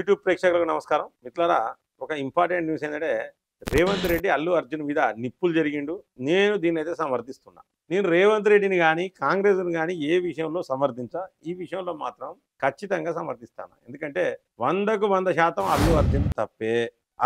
YouTube ప్రేక్షకులకు నమస్కారం. మిత్రులారా, ఒక ఇంపార్టెంట్ న్యూస్ ఏంటంటే రేవంత్ రెడ్డి అల్లు అర్జున్ మీద నిప్పులు జరిగిండు. నేను దీన్నైతే సమర్థిస్తున్నా. నేను రేవంత్ రెడ్డిని కానీ కాంగ్రెస్ని కానీ ఏ విషయంలో సమర్థించా, ఈ విషయంలో మాత్రం ఖచ్చితంగా సమర్థిస్తాను. ఎందుకంటే 100% అల్లు అర్జున్ తప్పే.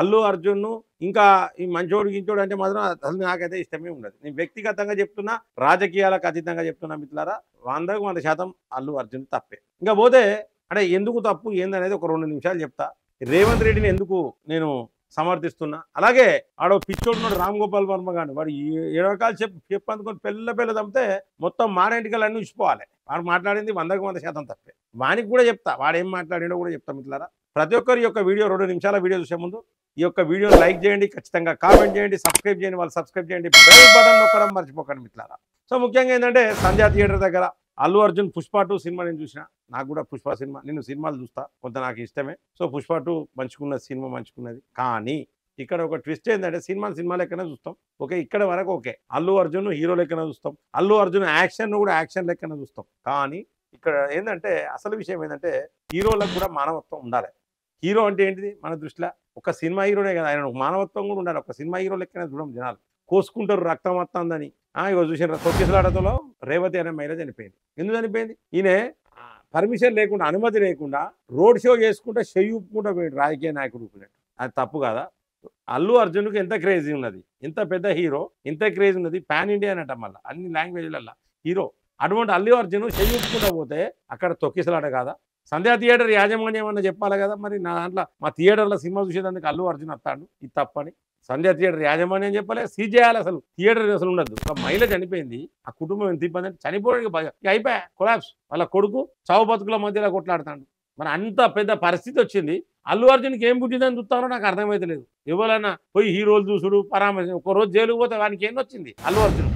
అల్లు అర్జున్ను ఇంకా ఈ మంచోడు గించోడు అంటే మాత్రం అసలు నాకైతే ఇష్టమే ఉండదు. నేను వ్యక్తిగతంగా చెప్తున్నా, రాజకీయాలకు అతీతంగా చెప్తున్నా మిత్రులారా, 100% అల్లు అర్జున్ తప్పే. ఇంకా పోతే అంటే ఎందుకు తప్పు ఏందనేది ఒక 2 నిమిషాలు చెప్తా. రేవంత్ రెడ్డిని ఎందుకు నేను సమర్థిస్తున్నా, అలాగే ఆడో పిచ్చోడున్నాడు రామ్ గోపాల్ వర్మ గాని, వాడు 7 రకాలు చెప్పనుకొని పెళ్ళ తప్పితే మొత్తం మారేంటికలన్నీ ఉచ్చిపోవాలి. వాడు మాట్లాడింది 100% తప్పే. వానికి కూడా చెప్తా, వాడేం మాట్లాడిండో కూడా చెప్తా మిత్రులారా. ప్రతి ఒక్కరి యొక్క వీడియో 2 నిమిషాల వీడియో చూసే ముందు ఈ యొక్క వీడియోని లైక్ చేయండి, ఖచ్చితంగా కామెంట్ చేయండి, సబ్స్క్రైబ్ చేయండి. వాళ్ళు సబ్స్క్రైబ్ చేయండి, బెల్ బటన్ నొక్కడం మర్చిపోకండి మిత్రులారా. సో ముఖ్యంగా ఏంటంటే సంధ్యా థియేటర్ దగ్గర అల్లు అర్జున్ పుష్ప 2 సినిమా నేను చూసిన. నాకు కూడా పుష్ప సినిమా, నేను సినిమాలు చూస్తా, కొంత నాకు ఇష్టమే. సో పుష్ప 2 మంచుకున్నది, సినిమా మంచుకున్నది. కానీ ఇక్కడ ఒక ట్విస్ట్ ఏంటంటే సినిమా లెక్కనే చూస్తాం. ఓకే, ఇక్కడ వరకు ఓకే, అల్లు అర్జున్ హీరో లెక్కనే చూస్తాం, అల్లు అర్జున్ యాక్షన్ కూడా యాక్షన్ లెక్కనే చూస్తాం. కానీ ఇక్కడ ఏంటంటే అసలు విషయం ఏంటంటే హీరోలకు కూడా మానవత్వం ఉండాలి. హీరో అంటే ఏంటిది మన దృష్టిలో? ఒక సినిమా హీరోనే కదా, ఆయన మానవత్వం కూడా ఉండాలి. ఒక సినిమా హీరో లెక్కనే చూడడం జనాలు. కోసుకుంటారు రక్తం వస్తుందని. ఇగో చూసిన తొక్కిసలాటలో రేవతి అనే మహిళ చనిపోయింది. ఎందుకు చనిపోయింది? ఈయన పర్మిషన్ లేకుండా, అనుమతి లేకుండా రోడ్ షో చేసుకుంటే చెయ్యుకుంటూ పోయాడు రాజకీయ నాయకుడు ఊపినట్టు. అది తప్పు కదా. అల్లు అర్జున్కి ఎంత క్రేజీ ఉన్నది, ఎంత పెద్ద హీరో, ఎంత క్రేజ్ ఉన్నది, పాన్ ఇండియా అనట, మళ్ళీ అన్ని లాంగ్వేజ్లలో హీరో. అటువంటి అల్లు అర్జున్ చెయ్యుకుంటూ పోతే అక్కడ తొక్కిసలాట కాదా? సంధ్యా థియేటర్ యాజమాన్యం అన్న చెప్పాలి కదా. మరి నా దాంట్లో మా థియేటర్లో సినిమా చూసేదానికి అల్లు అర్జున్ వస్తాడు, ఇది తప్పని సంధ్యా థియేటర్ యాజమాన్యం చెప్పాలి, సీజ్ చేయాలి. అసలు థియేటర్ అసలు ఉండదు. ఒక మహిళ చనిపోయింది, ఆ కుటుంబం ఎంత ఇబ్బంది అంటే చనిపోవడానికి అయిపోయా కొలాప్స్. వాళ్ళ కొడుకు చావు బతుకుల మధ్యలో కొట్లాడుతాడు. మరి అంత పెద్ద పరిస్థితి వచ్చింది. అల్లు అర్జున్కి ఏం పుట్టిందని చూస్తారో నాకు అర్థమైతలేదు. ఎవరైనా పోయి హీరోలు చూసుడు పరామర్శ, ఒక్కరోజు జైలుకు పోతే వానికి ఏం వచ్చింది? అల్లు అర్జున్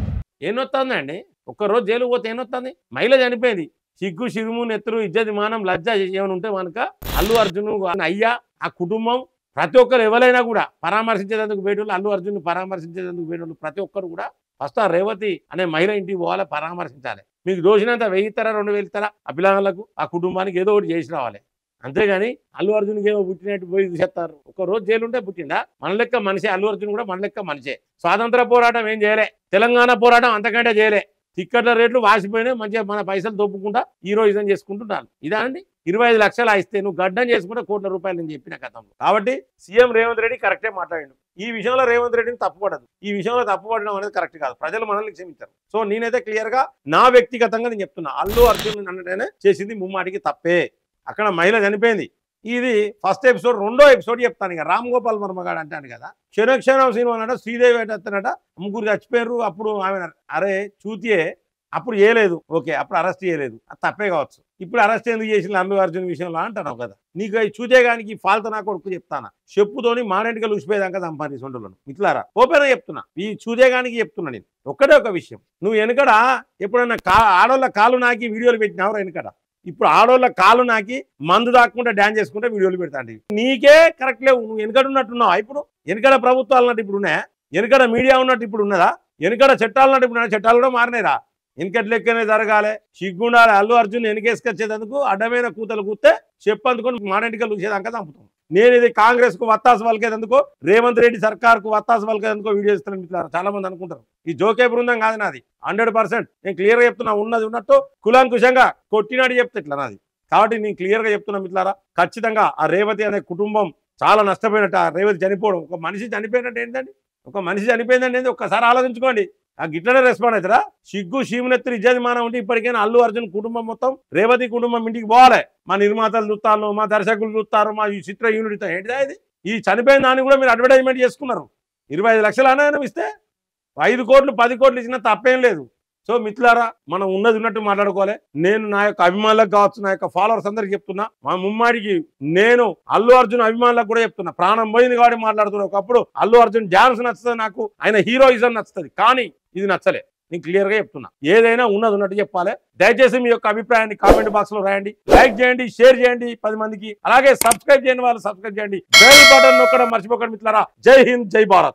ఏం వస్తుందండి? ఒక్కరోజు జైలుకు పోతే ఏం వస్తుంది? మహిళ చనిపోయింది, సిగ్గు సిగుము నెత్తురు ఇజ్జతి మానం లజ్జ ఏమైనా ఉంటే కనుక అల్లు అర్జున్ అయ్యా, ఆ కుటుంబం, ప్రతి ఒక్కరు ఎవరైనా కూడా పరామర్శించేందుకు వేటోళ్ళు, అల్లు అర్జున్ పరామర్శించేందుకు వేటోళ్ళు ప్రతి ఒక్కరు కూడా ఫస్ట్ ఆ రేవతి అనే మహిళ ఇంటికి పోవాలి, పరామర్శించాలి. మీకు దోషినంత 1000 ఇస్తారా 2000 ఇస్తారా ఆ పిల్లలకు, ఆ కుటుంబానికి ఏదో ఒకటి చేసి రావాలి. అంతేగాని అల్లు అర్జున్కి ఏమో పుట్టినట్టు పోయి చేస్తారు. ఒక్కరోజు జైలు ఉంటే పుట్టిందా? మన లెక్క మనిషే అల్లు అర్జున్ కూడా, మన లెక్క మనిషే. స్వాతంత్ర పోరాటం ఏం చేయలే, తెలంగాణ పోరాటం అంతకంటే చేయలే. టిక్కెట్ల రేట్లు వాసిపోయినాయి, మంచిగా మన పైసలు దొప్పుకుంటా హీరోయిజం చేసుకుంటున్నాను. ఇదా అండి? 25 లక్షలు ఇస్తే నువ్వు గడ్డం చేసుకుంటే కోట్ల రూపాయలు నేను చెప్పిన గతంలో. కాబట్టి సీఎం రేవంత్ రెడ్డి కరెక్టే మాట్లాడిండు. ఈ విషయంలో రేవంత్ రెడ్డిని తప్పుపడదు. ఈ విషయంలో తప్పుపడడం అనేది కరెక్ట్ కాదు. ప్రజలు మనల్ని క్షమించారు. సో నేనైతే క్లియర్గా నా వ్యక్తిగతంగా నేను చెప్తున్నా, అల్లు అర్జున్ అన్నట్టనే చేసింది ముమ్మాటికి తప్పే. అక్కడ మహిళ చనిపోయింది. ఇది ఫస్ట్ ఎపిసోడ్. 2వ ఎపిసోడ్ చెప్తాను. ఇక రామ్ గోపాల్ వర్మ గారు అంటాను కదా, క్షణక్షణం సినిమా అన్నట శ్రీదేవి ఎట్టనట, 3 చచ్చిపోయారు. అప్పుడు ఆమె అరే చూతియే, అప్పుడు చేయలేదు, ఓకే, అప్పుడు అరెస్ట్ చేయలేదు, అది తప్పే కావచ్చు. ఇప్పుడు అరెస్ట్ ఎందుకు చేసిన అల్లు అర్జున్ విషయంలో అంటున్నావు కదా. నీకు ఈ చూతేగానికి ఫాల్త నా కొడుకు చెప్తానా, చెప్పుతోని మారేంటికలు ఉసిపోయేదాకా సంపాదించి సొంటలను మిత్రులారా. ఓపెన్ చెప్తున్నా, ఈ చూతేగానికి చెప్తున్నా. నేను ఒక్కటే ఒక విషయం, నువ్వు వెనకడ ఎప్పుడన్నా ఆడోళ్ళ కాలు నాకి వీడియోలు పెట్టినావు వెనకడ. ఇప్పుడు ఆడోళ్ళ కాలు నాకి మందు దాక్కుంటే డ్యాన్స్ చేసుకుంటే వీడియోలు పెడతాండి. నీకే కరెక్ట్ లేవు. నువ్వు వెనకడ ఉన్నట్టున్నావు. ఇప్పుడు వెనకడ ప్రభుత్వాలు ఉన్నట్టు ఇప్పుడు ఉన్నాయా? వెనకడ మీడియా ఉన్నట్టు ఇప్పుడు ఉన్నదా? వెనకడ చట్టాలు ఉన్నట్టు ఇప్పుడు చట్టాలు కూడా మారినాయిరా. వెనకటి లెక్కనే జరగాలి. సిగ్గుండాలి. అల్లు అర్జున్ వెనకేసుకొచ్చేందుకు అడ్డమైన కూతలు కూస్తే చెప్పందుకొని మారేంటికలు చూసేదాకా చంపుతాం. నేను ఇది కాంగ్రెస్ కు వత్తాసు పలికేందుకు, రేవంత్ రెడ్డి సర్కార్ కు వత్తాసు పలికేందుకు వీడియో ఇస్తున్నాను మిత్రులారా. చాలా మంది అనుకుంటారు ఈ జోకే బృందం కాదు నాది. 100% నేను క్లియర్గా చెప్తున్నా. ఉన్నది ఉన్నట్టు కులంకుశంగా కొట్టినాడు చెప్తే ఇట్లా నాది. కాబట్టి నేను క్లియర్గా చెప్తున్నా మిత్రులారా, ఖచ్చితంగా ఆ రేవతి అనే కుటుంబం చాలా నష్టపోయినట్టు. ఆ రేవతి చనిపోవడం, ఒక మనిషి చనిపోయినట్టు ఏంటండి? ఒక మనిషి చనిపోయిందండి ఏంటి? ఒక్కసారి ఆలోచించుకోండి. ఆ గిట్లనే రెస్పాండ్ అవుతారా? సిగ్గు శివునెత్తురు ఇజ్జతి మానం ఉంటే ఇప్పటికైనా అల్లు అర్జున్ కుటుంబం మొత్తం, రేవతి కుటుంబం ఇంటికి పోవాలి. మా నిర్మాతలు చూస్తారు, మా దర్శకులు చూస్తారు, మా ఈ చిత్ర యూనిట్ ఏంటిదా ఇది? ఈ చనిపోయిన దాన్ని కూడా మీరు అడ్వర్టైజ్మెంట్ చేసుకున్నారు. 25 లక్షలు అన్నా ఇస్తే 5 కోట్లు 10 కోట్లు ఇచ్చినా తప్పేం లేదు. సో మిత్రులారా, మనం ఉన్నది ఉన్నట్టు మాట్లాడుకోవాలి. నేను నా యొక్క అభిమానులకు కావచ్చు, నా యొక్క ఫాలోవర్స్ అందరికి చెప్తున్నా, మా ముమ్మాడికి నేను అల్లు అర్జున్ అభిమానులకు కూడా చెప్తున్నా, ప్రాణం పోయింది కాబట్టి మాట్లాడుతున్నా. ఒకప్పుడు అల్లు అర్జున్ డాన్స్ నచ్చుతుంది, నాకు ఆయన హీరోయిజం నచ్చుతుంది, కానీ ఇది నచ్చలే. నేను క్లియర్గా చెప్తున్నా, ఏదైనా ఉన్నది ఉన్నట్టు చెప్పాలి. దయచేసి మీ యొక్క అభిప్రాయాన్ని కామెంట్ బాక్స్ లో రాయండి, లైక్ చేయండి, షేర్ చేయండి 10 మందికి. అలాగే సబ్స్క్రైబ్ చేయని వాళ్ళు సబ్స్క్రైబ్ చేయండి, బెల్ బటన్ నొక్కడం మర్చిపోకండి మిత్రులారా. జై హింద్, జై భారత్.